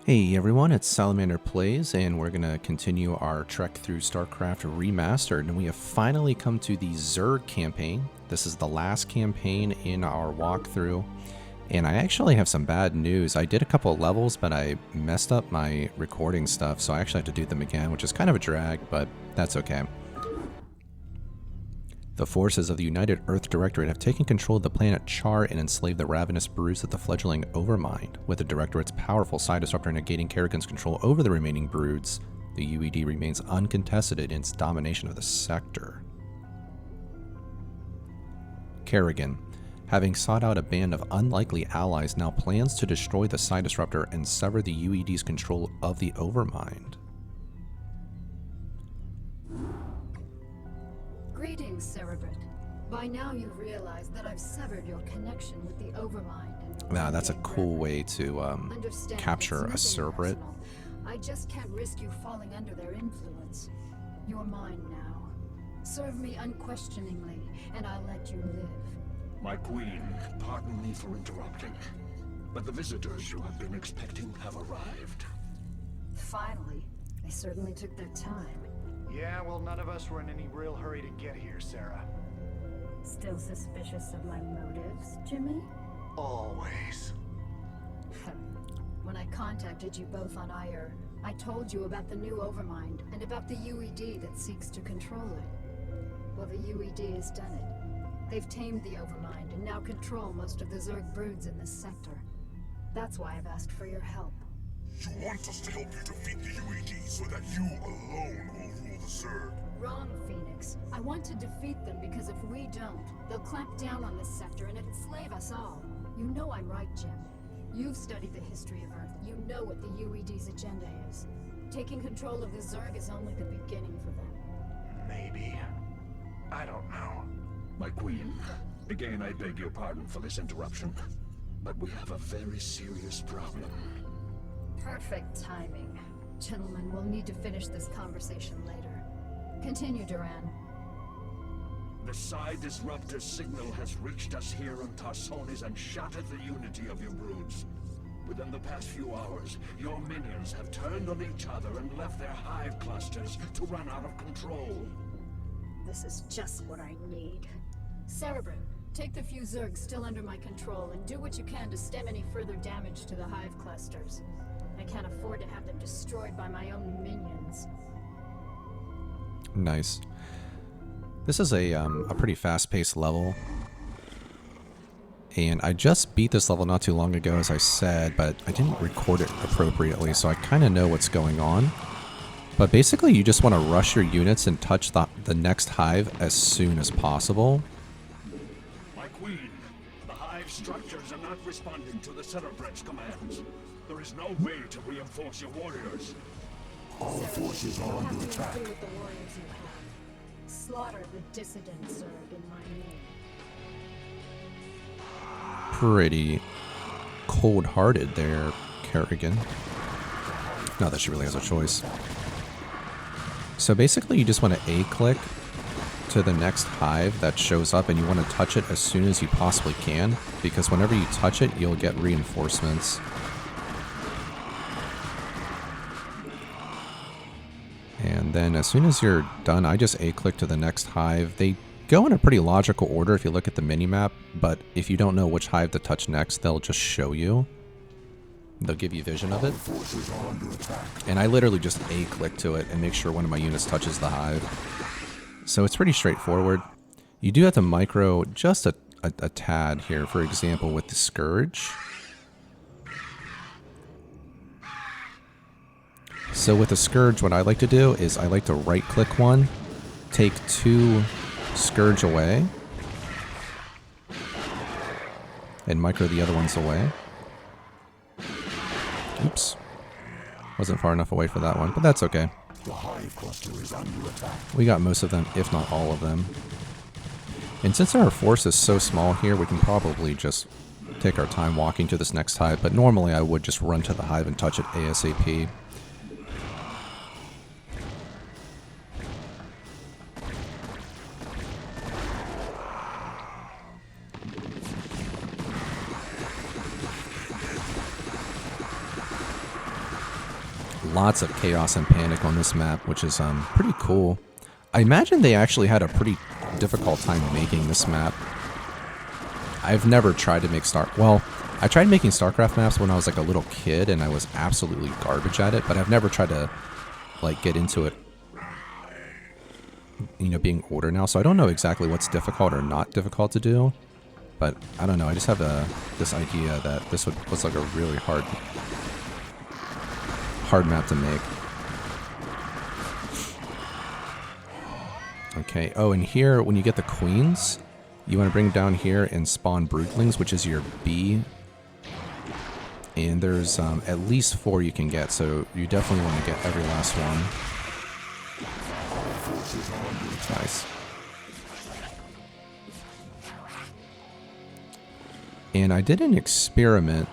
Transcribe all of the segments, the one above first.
Hey everyone, it's Salamander Plays, and we're gonna continue our trek through StarCraft Remastered, and we have finally come to the Zerg campaign. This is the last campaign in our walkthrough, and I actually have some bad news. I did a couple of levels, but I messed up my recording stuff, so I actually have to do them again, which is kind of a drag, but that's okay. The forces of the United Earth Directorate have taken control of the planet Char and enslaved the ravenous broods of the fledgling Overmind. With the Directorate's powerful side disruptor negating Kerrigan's control over the remaining broods, the UED remains uncontested in its domination of the sector. Kerrigan, having sought out a band of unlikely allies, now plans to destroy the side disruptor and sever the UED's control of the Overmind. Greetings, Cerebrit. By now you've realized that I've severed your connection with the Overmind. Now, that's a cool way to capture a Cerebrit. I just can't risk you falling under their influence. You're mine now. Serve me unquestioningly, and I'll let you live. My queen, pardon me for interrupting, but the visitors you have been expecting have arrived. Finally. They certainly took their time. Yeah, well, none of us were in any real hurry to get here, Sarah. Still suspicious of my motives, Jimmy? Always. When I contacted you both on Ire, I told you about the new Overmind and about the UED that seeks to control it. Well, the UED has done it. They've tamed the Overmind and now control most of the Zerg broods in this sector. That's why I've asked for your help. You want us to help you defeat the UED so that you alone will rule the Zerg? Wrong, Phoenix. I want to defeat them because if we don't, they'll clamp down on this sector and enslave us all. You know I'm right, Jim. You've studied the history of Earth. You know what the UED's agenda is. Taking control of the Zerg is only the beginning for them. Maybe. I don't know. My queen, again I beg your pardon for this interruption, but we have a very serious problem. Perfect timing. Gentlemen, we'll need to finish this conversation later. Continue, Duran. The side disruptor signal has reached us here on Tarsonis and shattered the unity of your broods. Within the past few hours, your minions have turned on each other and left their hive clusters to run out of control. This is just what I need. Cerebrin, take the few Zergs still under my control and do what you can to stem any further damage to the hive clusters. I can't afford to have them destroyed by my own minions. Nice. This is a pretty fast-paced level. And I just beat this level not too long ago, as I said, but I didn't record it appropriately, so I kind of know what's going on. But basically, you just want to rush your units and touch the next hive as soon as possible. My queen, the hive structures are not responding to the Cerebrit's commands. There is no way to reinforce your warriors. Our forces are under attack. Do with the warriors you have. Slaughter the dissident Zerg in my name. Pretty cold-hearted there, Kerrigan. Not that she really has a choice. So basically, you just want to A-click to the next hive that shows up, and you want to touch it as soon as you possibly can, because whenever you touch it, you'll get reinforcements. And then as soon as you're done, I just A-click to the next hive. They go in a pretty logical order if you look at the minimap, but if you don't know which hive to touch next, they'll just show you. They'll give you vision of it. And I literally just A-click to it and make sure one of my units touches the hive. So it's pretty straightforward. You do have to micro just a tad here, for example, with the Scourge. So with the Scourge, what I like to do is I like to right-click one, take 2 Scourge away, and micro the other ones away. Oops. Wasn't far enough away for that one, but that's okay. The hive cluster is under attack. We got most of them, if not all of them. And since our force is so small here, we can probably just take our time walking to this next hive, but normally I would just run to the hive and touch it ASAP. Lots of chaos and panic on this map, which is pretty cool. I imagine they actually had a pretty difficult time making this map. I've never tried to make I tried making StarCraft maps when I was like a little kid, and I was absolutely garbage at it, but I've never tried to like get into it, you know, being older now, so I don't know exactly what's difficult or not difficult to do, but I don't know, I just have this idea that this was like a really hard map to make. Okay, oh, and here, when you get the queens, you want to bring down here and spawn broodlings, which is your B. And there's at least 4 you can get, so you definitely want to get every last one. Nice. And I did an experiment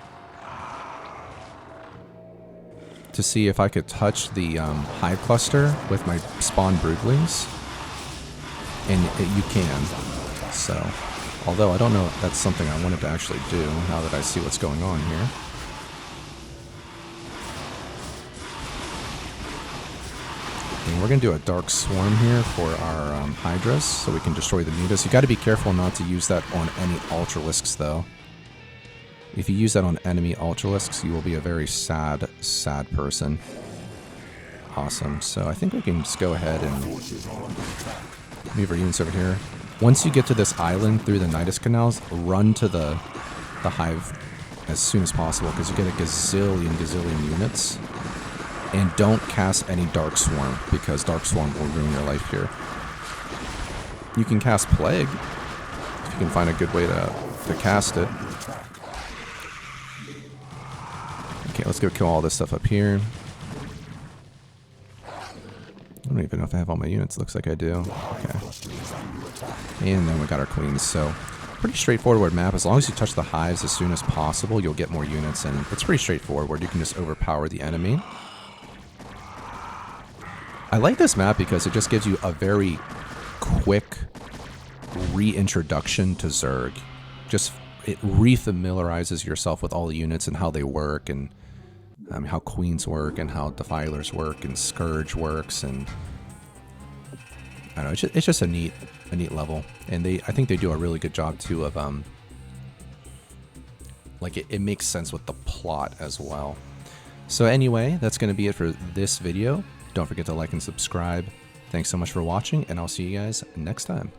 to see if I could touch the hive cluster with my spawn broodlings. And you can. So, although I don't know if that's something I wanted to actually do now that I see what's going on here. And we're going to do a Dark Swarm here for our Hydras, so we can destroy the mutas. You got to be careful not to use that on any Ultralisks, though. If you use that on enemy Ultralisks, you will be a very sad, sad person. Awesome. So I think we can just go ahead and move our units over here. Once you get to this island through the Nidus Canals, run to the hive as soon as possible, because you get a gazillion units. And don't cast any Dark Swarm, because Dark Swarm will ruin your life here. You can cast Plague, if you can find a good way to cast it. Okay, let's go kill all this stuff up here. I don't even know if I have all my units. Looks like I do. Okay. And then we got our queens. So, pretty straightforward map. As long as you touch the hives as soon as possible, you'll get more units. And it's pretty straightforward. You can just overpower the enemy. I like this map because it just gives you a very quick reintroduction to Zerg. Just, it refamiliarizes yourself with all the units and how they work, and how Queens work, and how Defilers work, and Scourge works, and I don't know, it's just a neat level, and I think they do a really good job too of like it makes sense with the plot as well. So anyway, that's going to be it for this video. Don't forget to like and subscribe. Thanks so much for watching, and I'll see you guys next time.